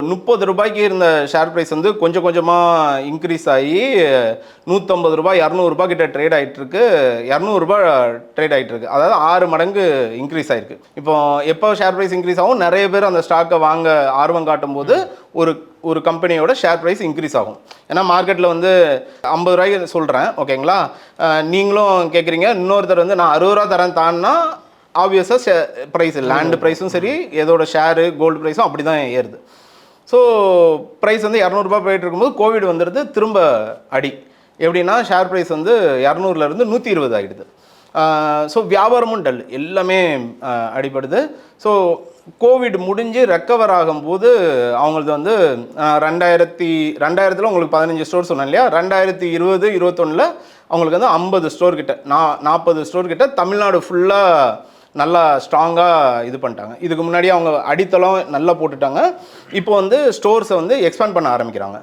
ரூ. 30 இருந்த share price வந்து கொஞ்சம் கொஞ்சமாக இன்க்ரீஸ் ஆகி ரூ. 150 200 கிட்ட ட்ரேட் ஆகிட்டு இருக்கு. ரூ. 200 ட்ரேட் ஆகிட்டு இருக்கு. அதாவது 6 மடங்கு இன்க்ரீஸ் ஆயிருக்கு. இப்போ எப்போ ஷேர் பிரைஸ் இன்க்ரீஸ் ஆகும், நிறைய பேர் அந்த ஸ்டாக்கை வாங்க ஆர்வம் காட்டும் போது ஒரு கம்பெனியோட ஷேர் ப்ரைஸ் இன்க்ரீஸ் ஆகும். ஏன்னா மார்க்கெட்டில் வந்து ரூ. 50 சொல்கிறேன், ஓகேங்களா? நீங்களும் கேட்குறீங்க, இன்னொருத்தர் வந்து நான் ரூ. 60 தரேன் தான்னா ஆப்வியஸாக ப்ரைஸ் லேண்டு ப்ரைஸும் சரி, எதோட ஷேரு கோல்டு ப்ரைஸும் அப்படி தான் ஏறுது. ஸோ ப்ரைஸ் வந்து ரூ. 200 போயிட்டு இருக்கும்போது கோவிட் வந்துடுது, திரும்ப அடி. எப்படின்னா ஷேர் ப்ரைஸ் வந்து 200லேருந்து 120 ஆகிடுது. ஸோ வியாபாரமும் டல், எல்லாமே அடிபடுது. ஸோ கோவிட் முடிஞ்சு ரெக்கவர் ஆகும்போது அவங்களது வந்து 2000 உங்களுக்கு 15 ஸ்டோர் சொன்னேன் இல்லையா, 2020 21 அவங்களுக்கு வந்து 50 ஸ்டோர் கிட்ட, 40 ஸ்டோர் கிட்ட தமிழ்நாடு ஃபுல்லாக நல்லா ஸ்ட்ராங்காக இது பண்ணிட்டாங்க. இதுக்கு முன்னாடி அவங்க அடித்தளம் நல்லா போட்டுட்டாங்க. இப்போ வந்து ஸ்டோர்ஸை வந்து எக்ஸ்பேண்ட் பண்ண ஆரம்பிக்கிறாங்க.